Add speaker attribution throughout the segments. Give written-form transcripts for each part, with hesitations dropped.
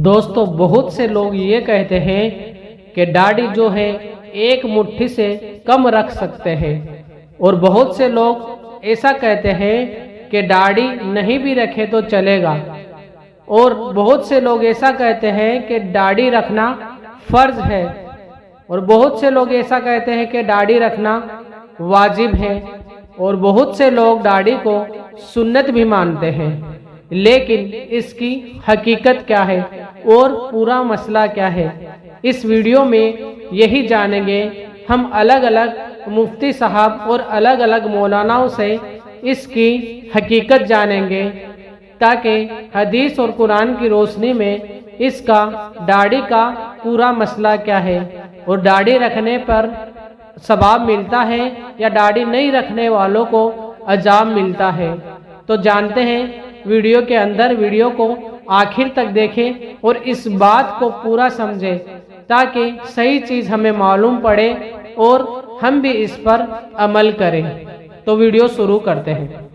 Speaker 1: दोस्तों, बहुत से लोग ये कहते हैं कि दाढ़ी जो है एक मुट्ठी से कम रख सकते हैं, और बहुत से लोग ऐसा कहते हैं कि दाढ़ी नहीं भी रखे तो चलेगा, और बहुत से लोग ऐसा कहते हैं कि दाढ़ी रखना फर्ज है, और बहुत से लोग ऐसा कहते हैं कि दाढ़ी रखना वाजिब है, और बहुत से लोग दाढ़ी को सुन्नत भी मानते हैं। लेकिन इसकी हकीकत क्या है और पूरा मसला क्या है, इस वीडियो में यही जानेंगे। हम अलग अलग मुफ्ती साहब और अलग अलग मौलानाओं से इसकी हकीकत जानेंगे, ताकि हदीस और कुरान की रोशनी में इसका दाढ़ी का पूरा मसला क्या है, और दाढ़ी रखने पर सवाब मिलता है या दाढ़ी नहीं रखने वालों को अजाब मिलता है। तो जानते हैं वीडियो के अंदर। वीडियो को आखिर तक देखें और इस बात को पूरा समझें, ताकि सही चीज़ हमें मालूम पड़े और हम भी इस पर अमल करें। तो वीडियो शुरू करते हैं।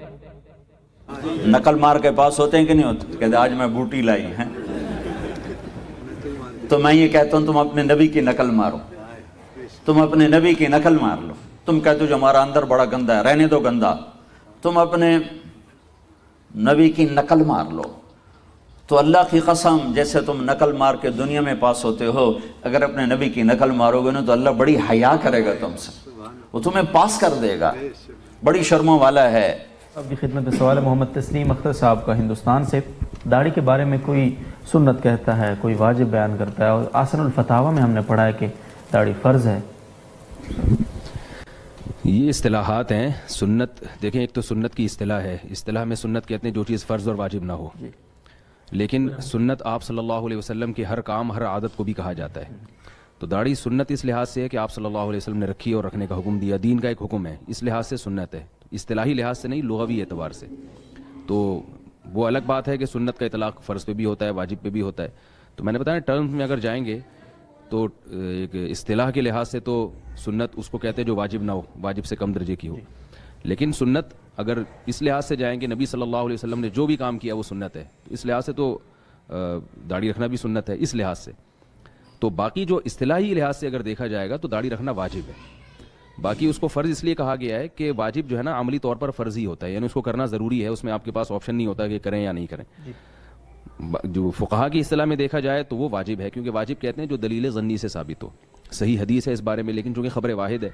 Speaker 2: नकल मार के पास होते हैं कि नहीं होते? कहते आज मैं बूटी लाई है, तो मैं ये कहता हूँ तुम अपने नबी की नकल मारो, तुम अपने नबी की नकल मार लो। तुम कहते हो जो हमारा अंदर बड़ा गंदा है, रहने दो गंदा, तुम अपने नबी की नकल मार लो। तो अल्लाह की कसम, जैसे तुम नकल मार के दुनिया में पास होते हो, अगर अपने नबी की नकल मारोगे ना तो अल्लाह बड़ी हया करेगा तुमसे, वो तुम्हें पास कर देगा। बड़ी शर्मों वाला है।
Speaker 3: आपकी खिदमत में सवाल है मोहम्मद तस्लीम अख्तर साहब का हिंदुस्तान से। दाढ़ी के बारे में कोई सुन्नत कहता है, कोई वाजिब बयान करता है, और आसनुल फतावा में हमने पढ़ा है कि दाढ़ी फ़र्ज़ है।
Speaker 4: ये इस्तिलाहात हैं। सुन्नत देखें, एक तो सुन्नत की इस्तिलाह है। इस्तिलाह में सुन्नत कहते हैं जो चीज़ फ़र्ज़ और वाजिब ना हो। लेकिन सुन्नत आप सल्लल्लाहु अलैहि वसल्लम के हर काम, हर आदत को भी कहा जाता है। तो दाढ़ी सुन्नत इस लिहाज से है कि आप सल्लल्लाहु अलैहि वसल्लम ने रखी और रखने का हुक्म दिया, दीन का एक हुक्म है, इस लिहाज से सुन्नत है। इस्तिलाही लिहाज से नहीं, लुग़वी एतबार से। तो वो अलग बात है कि सुन्नत का इतलाक़ फ़र्ज़ पे भी होता है, वाजिब पे भी होता है। तो मैंने बताया टर्म्स में अगर जाएंगे तो एक इस्तिलाह के लिहाज से तो सुन्नत उसको कहते हैं जो वाजिब ना हो, वाजिब से कम दर्जे की हो। लेकिन सुन्नत अगर इस लिहाज से जाएंगे, नबी सल्लल्लाहु अलैहि वसल्लम ने जो भी काम किया वो सुन्नत है, इस लिहाज से तो दाढ़ी रखना भी सुन्नत है इस लिहाज से। तो बाकी जो इस्तिलाही लिहाज से अगर देखा जाएगा तो दाढ़ी रखना वाजिब है। बाकी उसको फ़र्ज़ इसलिए कहा गया है कि वाजिब जो है ना अमली तौर पर फ़र्ज़ ही होता है, यानी उसको करना ज़रूरी है, उसमें आपके पास ऑप्शन नहीं होता कि करें या नहीं करें। जो फ़ुक़हा की इस्तिलाह में देखा जाए तो वो वाजिब है, क्योंकि वाजिब कहते हैं जो दलील ज़न्नी से साबित हो। सही हदीस है इस बारे में, लेकिन चूँकि ख़बर वाहिद है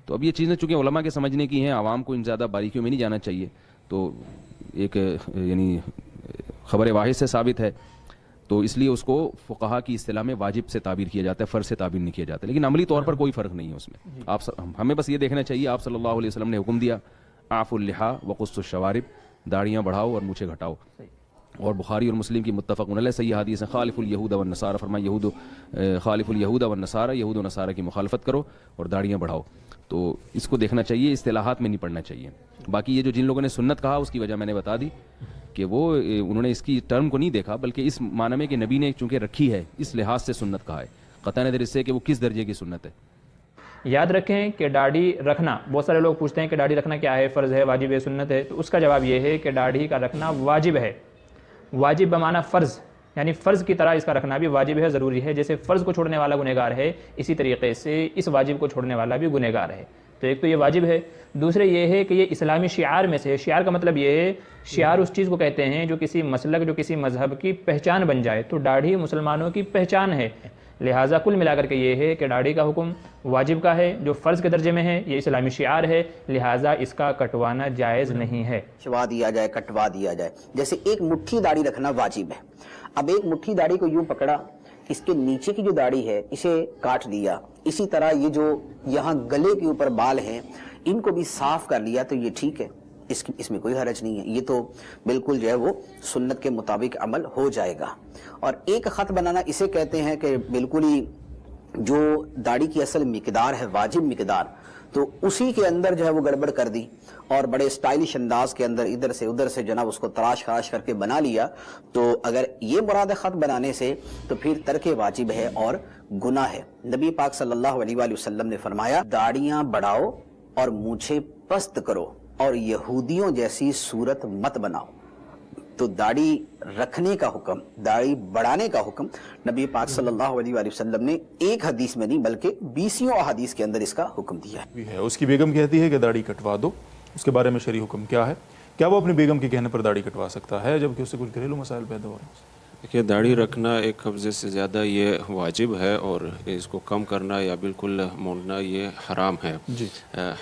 Speaker 4: तो अब ये चीज़ें चूँकि उलमा के समझने की हैं, आवाम को इन ज़्यादा बारीकियों में नहीं जाना चाहिए। तो एक यानी ख़बर वाहिद से साबित है, तो इसलिए उसको फ़ुक़हा की इस्तिलाह में वाजिब से ताबीर किया जाता है, फ़र्ज़ से ताबीर नहीं किया जाता। लेकिन अमली तौर पर कोई फ़र्क नहीं है उसमें। हमें बस ये देखना चाहिए, आप सल्लल्लाहु अलैहि वसल्लम ने हुक्म दिया आफ़ुल लिहा व क़ुस्सुश शवारिब, दाढ़ियाँ बढ़ाओ और मूछें घटाओ। और बुखारी और मुस्लिम की मुत्तफ़क़ुन अलैह सही हदीस है, खालिफुल यहूद व नसारा, फरमाया खालिफुल यहूद व नसारा, यहूद व नसारा की मुखालफत करो और दाढ़ियाँ बढ़ाओ। तो इसको देखना चाहिए, इस्तिलाहात में नहीं पढ़ना चाहिए। बाकी ये जो जिन लोगों ने सुन्नत कहा उसकी वजह मैंने बता दी कि वो उन्होंने इसकी टर्म को नहीं देखा, बल्कि इस माने में कि नबी ने चूँकि रखी है इस लिहाज से सुन्नत कहा है, क़तई नज़र इससे कि वो किस दर्जे की सुन्नत है।
Speaker 5: याद रखें कि दाढ़ी रखना, बहुत सारे लोग पूछते हैं कि दाढ़ी रखना क्या है, फ़र्ज़ है, वाजिब है, सुन्नत है। तो उसका जवाब ये है कि दाढ़ी का रखना वाजिब है। वाजिब बमाना फ़र्ज़, यानी फ़र्ज़ की तरह इसका रखना भी वाजिब है, ज़रूरी है। जैसे फ़र्ज़ को छोड़ने वाला गुनहगार है, इसी तरीके से इस वाजिब को छोड़ने वाला भी गुनहगार है। तो एक तो ये वाजिब है। दूसरे ये है कि ये इस्लामी शियार में से है। शियार का मतलब ये है, शियार उस चीज़ को कहते हैं जो किसी मसलक, जो किसी मज़हब की पहचान बन जाए। तो दाढ़ी मुसलमानों की पहचान है। लिहाजा कुल मिलाकर के ये है कि दाढ़ी का हुक्म वाजिब का है, जो फ़र्ज़ के दर्जे में है, ये इस्लामी शियार है, लिहाजा इसका कटवाना जायज़ नहीं है।
Speaker 6: छवा दिया जाए, कटवा दिया जाए। जैसे एक मुट्ठी दाढ़ी रखना वाजिब है। अब एक मुट्ठी दाढ़ी को यूं पकड़ा, इसके नीचे की जो दाढ़ी है इसे काट दिया, इसी तरह ये जो यहाँ गले के ऊपर बाल हैं इनको भी साफ कर लिया, तो ये ठीक है, इसमें कोई हरज नहीं है। ये तो बिल्कुल जो है वो सुन्नत के मुताबिक अमल हो जाएगा। और एक ख़त बनाना इसे कहते हैं कि बिल्कुल ही जो दाढ़ी की असल मिकदार है, वाजिब मिकदार, तो उसी के अंदर जो है वो गड़बड़ कर दी और बड़े स्टाइलिश अंदाज के अंदर इधर से उधर से जनाब उसको तराश खराश करके बना लिया। तो अगर ये मुराद ख़त बनाने से तो फिर तर्क वाजिब है और गुनाह है। नबी पाक सल्लल्लाहु अलैहि वसल्लम ने फरमाया, दाढ़ियाँ बढ़ाओ और मूछें पस्त करो और यहूदियों जैसी सूरत मत बनाओ। تو दाढ़ी रखने का हुक्म, दाढ़ी बढ़ाने का हुक्म नबी पाक सल्लल्लाहु अलैहि वसल्लम ने एक हदीस में नहीं बल्कि 20 अहादीस के अंदर इसका हुक्म दिया
Speaker 7: भी है। उसकी बेगम कहती है कि दाढ़ी कटवा दो, उसके बारे में शरई हुक्म क्या है? क्या वो अपनी बेगम के कहने पर दाढ़ी कटवा सकता है जबकि उससे कुछ घरेलू मसाइल पैदा हो रहे हैं?
Speaker 8: देखिए, दाढ़ी रखना एक कब्ज़े से ज़्यादा ये वाजिब है और इसको कम करना या बिल्कुल मोड़ना ये हराम है।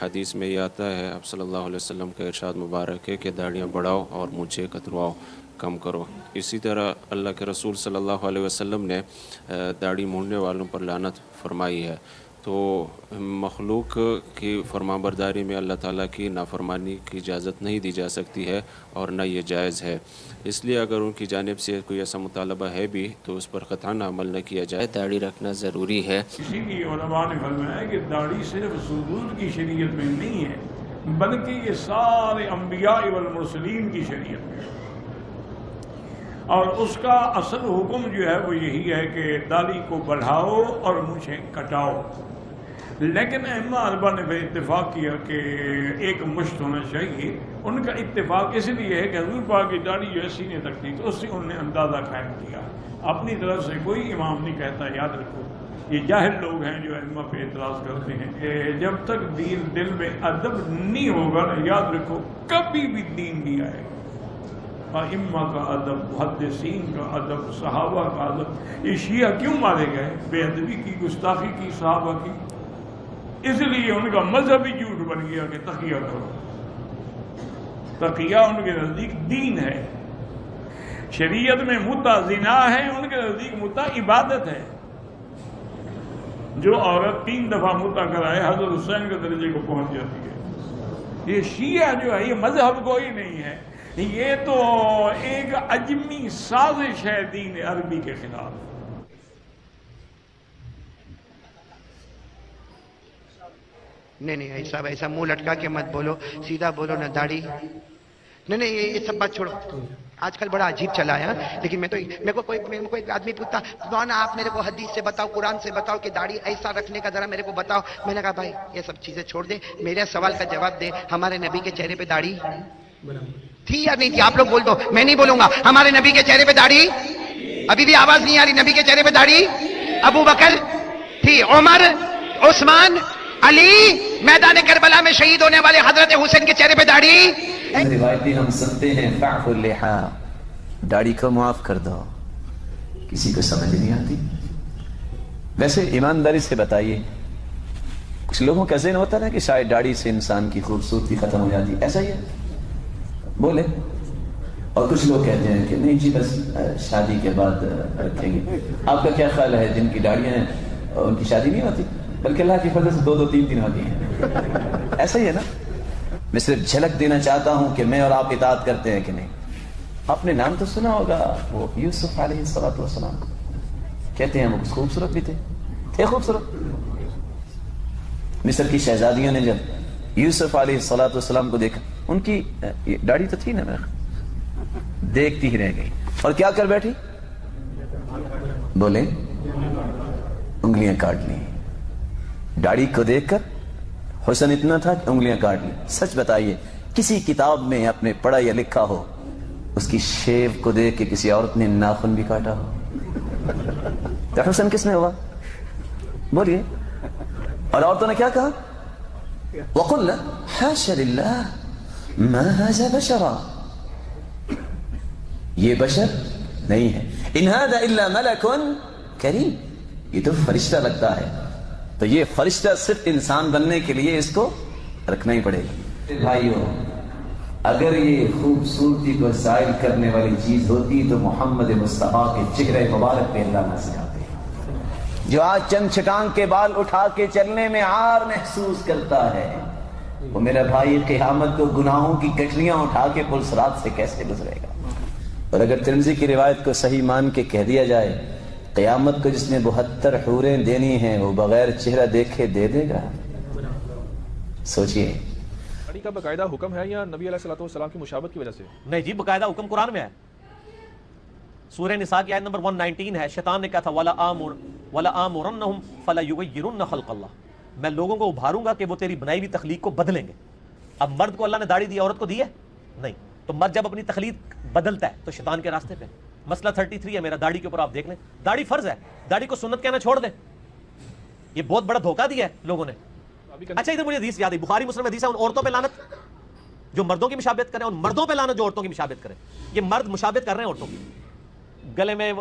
Speaker 8: हदीस में ये आता है, आप सल्लल्लाहु अलैहि वसल्लम का इरशाद मुबारक है कि दाढ़ियाँ बढ़ाओ और मूंछें कतरवाओ, कम करो। इसी तरह अल्लाह के रसूल सल्लल्लाहु अलैहि वसल्लम ने दाढ़ी मोड़ने वालों पर लानत फरमाई है। तो मखलूक की फरमाबरदारी में अल्लाह ताला की नाफरमानी की इजाज़त नहीं दी जा सकती है और न ये जायज़ है। इसलिए अगर उनकी जानिब से कोई ऐसा मुतालबा है भी तो उस पर क़तअन अमल न किया जाए। दाढ़ी रखना ज़रूरी है।
Speaker 9: इसीलिए उलमा ने फरमाया कि दाढ़ी सिर्फ सुजूद की शरीयत में नहीं है बल्कि ये सारे अंबिया वल मुरसलीन की शरीयत में है। और उसका असल हुक्म जो है वो यही है कि दाढ़ी को बढ़ाओ और मूंछें कटाओ। लेकिन अइम्मा अरबा ने फिर इत्तेफाक किया कि एक मुश्त होना चाहिए। उनका इत्तेफाक इसलिए है कि हुज़ूर पाक की दाढ़ी जो है सीने तक थी, तो उससे उन्होंने अंदाज़ा कायम किया। अपनी तरफ से कोई इमाम नहीं कहता, याद रखो ये जाहिल लोग हैं जो अइम्मा पे इतराज़ करते हैं कि जब तक दीन दिल में अदब नहीं होगा ना, याद रखो कभी भी दीन नहीं आएगा। अइम्मा का अदब, मुहद्दिसीन का अदब, सहाबा का अदब। ये शिया क्यों मारे गए? बेअदबी की, गुस्ताखी की सहाबा की। इसलिए उनका मजहब ही झूठ बन गया कि तकिया करो। तकिया उनके नज़दीक दीन है। शरीयत में मुद्दा ज़िना है, उनके नज़दीक मुद्दा इबादत है। जो औरत 3 दफ़ा मुद्दा कराए हज़रत हुसैन के दर्जे को पहुंच जाती है। ये शिया जो है ये मजहब कोई नहीं है, ये तो एक अजमी साजिश है दीन अरबी के खिलाफ।
Speaker 10: नहीं ऐसा वैसा मुंह लटका के मत बोलो, सीधा बोलो ना। दाढ़ी नहीं ये सब बात छोड़ो। आजकल बड़ा अजीब चला है। लेकिन मेरे को कोई आदमी पूछता कौन आप मेरे को हदीस से बताओ, कुरान से बताओ कि दाढ़ी ऐसा रखने का जरा मेरे को बताओ। मैंने कहा भाई ये सब चीजें छोड़ दे, मेरे सवाल का जवाब दे। हमारे नबी के चेहरे पे दाढ़ी थी या नहीं थी? आप लोग बोल दो, मैं नहीं बोलूंगा। हमारे नबी के चेहरे पे दाढ़ी, अभी भी आवाज नहीं आ रही? नबी के चेहरे पे दाढ़ी अबू बकर थी, उमर, उस्मान, अली, मैदान करबला में शहीद होने वाले हजरत हुसैन के चेहरे पे दाढ़ी।
Speaker 11: रिवायतें हम सुनते हैं, फ़अफ़ुल लिहा, दाढ़ी को माफ कर दो। किसी को समझ नहीं आती। वैसे ईमानदारी से बताइए, कुछ लोगों का ज़हन होता है कि शायद दाढ़ी से इंसान की खूबसूरती खत्म हो जाती, ऐसा ही है? बोले। और कुछ लोग कहते हैं कि नहीं जी बस शादी के बाद रखेंगे। आपका क्या ख्याल है जिनकी दाढ़ियां हैं उनकी शादी नहीं होती, बल्कि अल्लाह की फजल से 2-2, 3 होती हैं? ऐसा ही है ना? मैं सिर्फ झलक देना चाहता हूं कि मैं और आप इताअत करते हैं कि नहीं। आपने नाम तो सुना होगा, वो यूसुफ अलैहिस्सलातु वस्सलाम। कहते हैं वो खूबसूरत भी थे खूबसूरत। मिस्र की शहजादियों ने जब यूसुफ अलैहिस्सलातु वस्सलाम को देखा, उनकी दाढ़ी तो थी ना, मैं देखती ही रह गई। और क्या कर बैठी? बोले उंगलियां काट ली। दाढ़ी को देखकर हुस्न इतना था कि उंगलियां काट ली। सच बताइए, किसी किताब में अपने पढ़ा या लिखा हो उसकी शेव को देख के किसी औरत ने नाखून भी काटा हो? तो हुस्न किसमें हुआ? बोलिए। और औरतों ने क्या कहा? वक़ुल्ना हाशा लिल्लाह मा हाज़ा बशरा, ये बशर नहीं है। इन हाज़ा इल्ला मलकुन करीम, ये तो फरिश्ता लगता है। तो ये फरिश्ता सिर्फ इंसान बनने के लिए इसको रखना ही पड़ेगा। भाइयों, अगर ये खूबसूरती को ज़ायल करने वाली चीज होती तो मोहम्मद मुस्तफा के चेहरे मुबारक पे अल्लाह न सिखाते। जो आज चंद छटांग के बाल उठा के चलने में आर महसूस करता है, वो मेरा भाई क़यामत को गुनाहों की गठरियां उठा के पुलसरात से कैसे गुजरेगा? और अगर तिरमिज़ी की रिवायत को सही मान के कह दिया जाए, क़यामत को जिसने 72 हूरें देनी हैं वो बगैर चेहरा देखे दे देगा। सोचिए।
Speaker 12: दाढ़ी का बाकायदा हुक्म है या नबी अलैहिस्सलातु वस्सलाम की मुशाबत की वजह से?
Speaker 13: नहीं जी, बाकायदा हुक्म कुरान में है। सूरह निसा की आयत नंबर 119 है। शैतान ने कहा था वला आमुरन्नहुम फला युगय्यिरुन्न खल्क़ल्लाह, मैं लोगों को उभारूंगा कि वो तेरी बनाई हुई तख्लीक को बदलेंगे। अब मर्द को अल्लाह ने दाढ़ी दी, औरत को दी है? नहीं। تو مرد جب اپنی تخلیق بدلتا ہے تو شیطان کے راستے پہ. مسئلہ 33 ہے میرا داڑھی کے اوپر، آپ دیکھ لیں. داڑھی فرض ہے، داڑھی کو سنت کہنا چھوڑ دیں. یہ بہت بڑا دھوکہ دیا ہے لوگوں نے. اچھا ادھر مجھے حدیث یاد ہے، بخاری مسلم حدیث ہے، ان عورتوں پہ لعنت جو مردوں کی مشابہت کریں، اور مردوں پہ لعنت جو عورتوں کی مشابہت کریں. یہ مرد مشابہت کر رہے ہیں عورتوں کی، گلے میں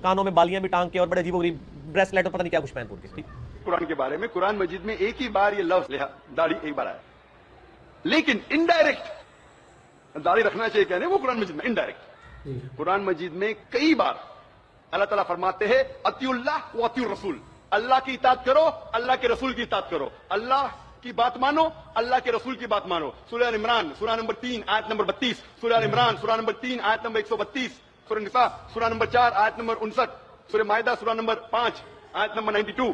Speaker 13: کانوں میں بالیاں بھی ٹانگ کے اور بڑے عجیب و غریب بریسلیٹ اور پتہ نہیں کیا کچھ پہن پور کے.
Speaker 14: قرآن کے بارے میں قرآن مجید میں ایک ہی بار یہ لفظ داڑھی ایک بار آیا، لیکن انڈائریکٹ داڑھی رکھنا چاہیے کہنے وہ قرآن مجید میں انڈائریکٹ. قرآن مجید میں کئی بار اللہ تعالیٰ فرماتے ہیں اطیعوا اللہ و اطیعوا الرسول، اللہ کی اطاعت کرو، اللہ کے رسول کی اطاعت کرو. اللہ کی بات مانو، اللہ کے رسول کی بات مانو. سورہ ال عمران سورہ نمبر 3 آیت نمبر 32، سورہ ال عمران سورہ نمبر 3 آیت نمبر 132، سورہ نساء سورہ نمبر 4 آیت نمبر 59، سورہ مائدہ سورہ نمبر 5 آیت نمبر 92،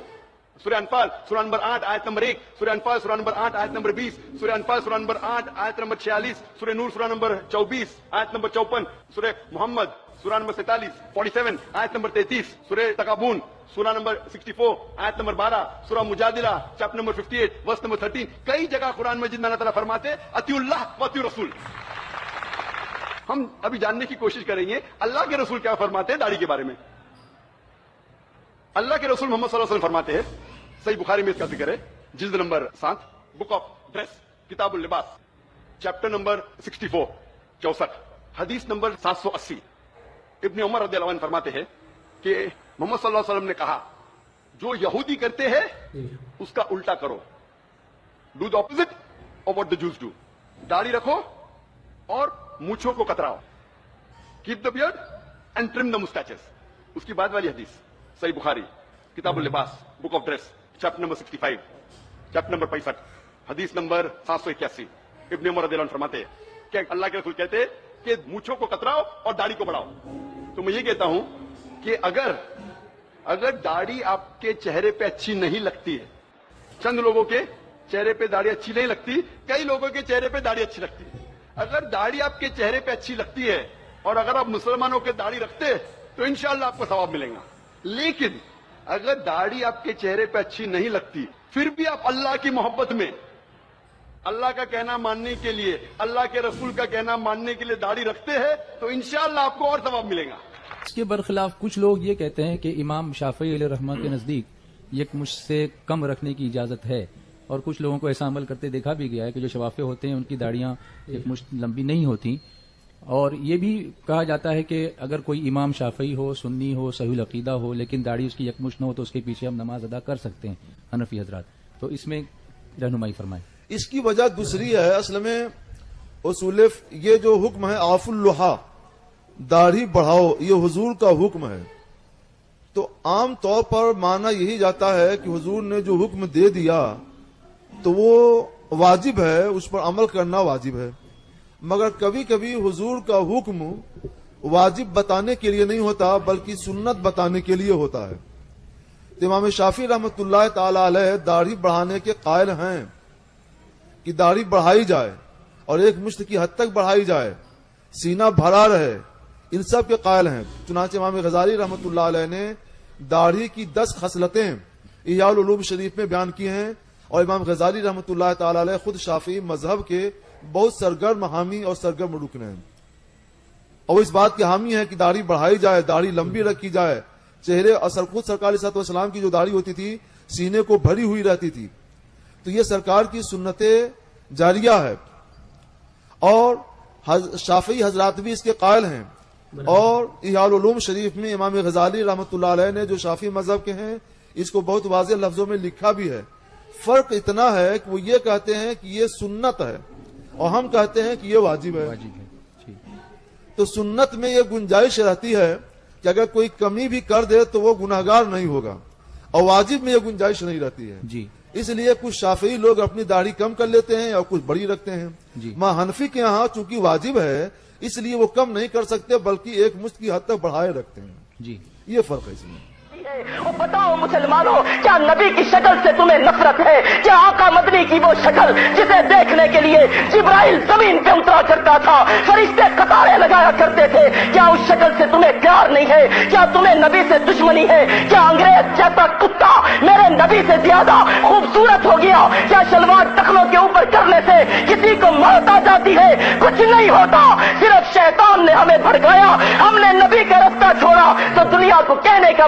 Speaker 14: سورہ انفال سورہ نمبر 8 آیت نمبر 1، سورہ انفال سورہ نمبر 8 آیت نمبر 20، سورہ انفال سورہ نمبر 8 آیت نمبر 46، سورہ نور سورہ نمبر 24 آیت نمبر 54، سورہ محمد سورہ نمبر 47 آیت نمبر 33، سورہ تغابن سورہ نمبر 64 آیت نمبر 12، سورہ مجادلہ چیپٹر نمبر 58 ورس نمبر 13. کئی جگہ قرآن مجید میں اللہ تعالیٰ فرماتے اطیعوا اللہ و اطیعوا الرسول. ہم ابھی جاننے کی کوشش کریں گے اللہ کے رسول کیا فرماتے ہیں داڑھی کے بارے میں. اللہ کے رسول محمد صلی اللہ علیہ وسلم فرماتے ہیں، صحیح بخاری میں اس کا ذکر ہے، جلد نمبر 7 بک آف ڈریس کتاب اللباس چیپٹر نمبر 64 حدیث نمبر 780. ابن عمر رضی اللہ عنہ فرماتے ہیں کہ محمد صلی اللہ علیہ وسلم نے کہا جو یہودی کرتے ہیں اس کا الٹا کرو، do the opposite of what the jews do. داڑھی رکھو اور مونچھوں کو کتراؤ، keep the beard and trim the moustaches. اس کی بعد والی حدیث صحیح بخاری کتاب اللباس book of dress chapter number 65 chapter number 65 حدیث نمبر 781. ابن عمر رضی اللہ عنہ فرماتے ہیں کہ اللہ کے رسول کہتے ہیں کہ مونچھوں کو کتراؤ اور داڑھی کو بڑھاؤ. تو میں یہ کہتا ہوں کہ اگر داڑھی آپ کے چہرے پہ اچھی نہیں لگتی ہے، چند لوگوں کے چہرے پہ داڑھی اچھی نہیں لگتی، کئی لوگوں کے چہرے پہ داڑھی اچھی لگتی ہے. اگر داڑھی آپ کے چہرے پہ اچھی لگتی ہے اور اگر آپ مسلمانوں کے داڑھی رکھتے تو انشاءاللہ آپ کو ثواب ملے گا. لیکن اگر داڑھی آپ کے چہرے پہ اچھی نہیں لگتی پھر بھی آپ اللہ کی محبت میں اللہ کا کہنا ماننے کے لیے، اللہ کے رسول کا کہنا ماننے کے لیے داڑھی رکھتے ہیں تو انشاءاللہ آپ کو اور ثواب ملے گا.
Speaker 15: اس کے برخلاف کچھ لوگ یہ کہتے ہیں کہ امام شافعی علیہ رحمہ کے نزدیک یک مشت سے کم رکھنے کی اجازت ہے، اور کچھ لوگوں کو ایسا عمل کرتے دیکھا بھی گیا ہے کہ جو شفافے ہوتے ہیں ان کی داڑیاں یک مشت لمبی نہیں ہوتی. اور یہ بھی کہا جاتا ہے کہ اگر کوئی امام شافعی ہو، سنی ہو، صحیح العقیدہ ہو، لیکن داڑھی اس کی یک مشت نہ ہو تو اس کے پیچھے ہم نماز ادا کر سکتے ہیں حنفی حضرات. تو اس میں رہنمائی فرمائیں.
Speaker 16: اس کی وجہ دوسری ہے. اصل میں اصول یہ جو حکم ہے آف اللحا، داڑھی بڑھاؤ، یہ حضور کا حکم ہے. تو عام طور پر مانا یہی جاتا ہے کہ حضور نے جو حکم دے دیا تو وہ واجب ہے، اس پر عمل کرنا واجب ہے. مگر کبھی کبھی حضور کا حکم واجب بتانے کے لیے نہیں ہوتا بلکہ سنت بتانے کے لیے ہوتا ہے. امام شافعی رحمۃ اللہ تعالی علیہ داڑھی بڑھانے کے قائل ہیں کہ داڑھی بڑھائی جائے اور ایک مشت کی حد تک بڑھائی جائے، سینہ بھرا رہے، ان سب کے قائل ہیں. چنانچہ امام غزالی رحمۃ اللہ علیہ نے داڑھی کی 10 خصلتیں احیاء العلوم شریف میں بیان کی ہیں، اور امام غزالی رحمۃ اللہ تعالی علیہ خود شافعی مذہب کے بہت سرگرم حامی اور سرگرم رکن ہیں، اور اس بات کے حامی ہے کہ داڑھی بڑھائی جائے، داڑھی لمبی رکھی جائے. چہرے اور خود سرکار علیہ الصلوۃ والسلام کی جو داڑھی ہوتی تھی سینے کو بھری ہوئی رہتی تھی. تو یہ سرکار کی سنت جاریہ ہے، اور شافعی حضرات بھی اس کے قائل ہیں. اور احیاء العلوم شریف میں امام غزالی رحمۃ اللہ علیہ نے جو شافعی مذہب کے ہیں اس کو بہت واضح لفظوں میں لکھا بھی ہے. فرق اتنا ہے کہ وہ یہ کہتے ہیں کہ یہ سنت ہے اور ہم کہتے ہیں کہ یہ واجب ہے. تو سنت میں یہ گنجائش رہتی ہے کہ اگر کوئی کمی بھی کر دے تو وہ گناہگار نہیں ہوگا، اور واجب میں یہ گنجائش نہیں رہتی ہے. اس لیے کچھ شافعی لوگ اپنی داڑھی کم کر لیتے ہیں اور کچھ بڑی رکھتے ہیں. ماں حنفی کے یہاں چونکہ واجب ہے اس لیے وہ کم نہیں کر سکتے بلکہ ایک مشت کی حد تک بڑھائے رکھتے ہیں. یہ فرق ہے اس میں.
Speaker 17: बताओ मुसलमानों, क्या नबी की शक्ल से तुम्हें नफरत है? क्या आका मदनी की वो शक्ल जिसे देखने के लिए जिब्राइल जमीन पे उतरा करता था, फरिश्ते कतारें लगाया करते थे, क्या उस शक्ल से तुम्हें प्यार नहीं है? क्या तुम्हें नबी से दुश्मनी है? क्या अंग्रेज जैसा कुत्ता मेरे नबी से ज्यादा खूबसूरत हो गया? क्या शलवार टखनों के ऊपर करने से किसी को मौत आ जाती है? कुछ नहीं होता, सिर्फ शैतान ने हमें भड़काया, हमने नबी का रास्ता छोड़ा तो दुनिया को कहने का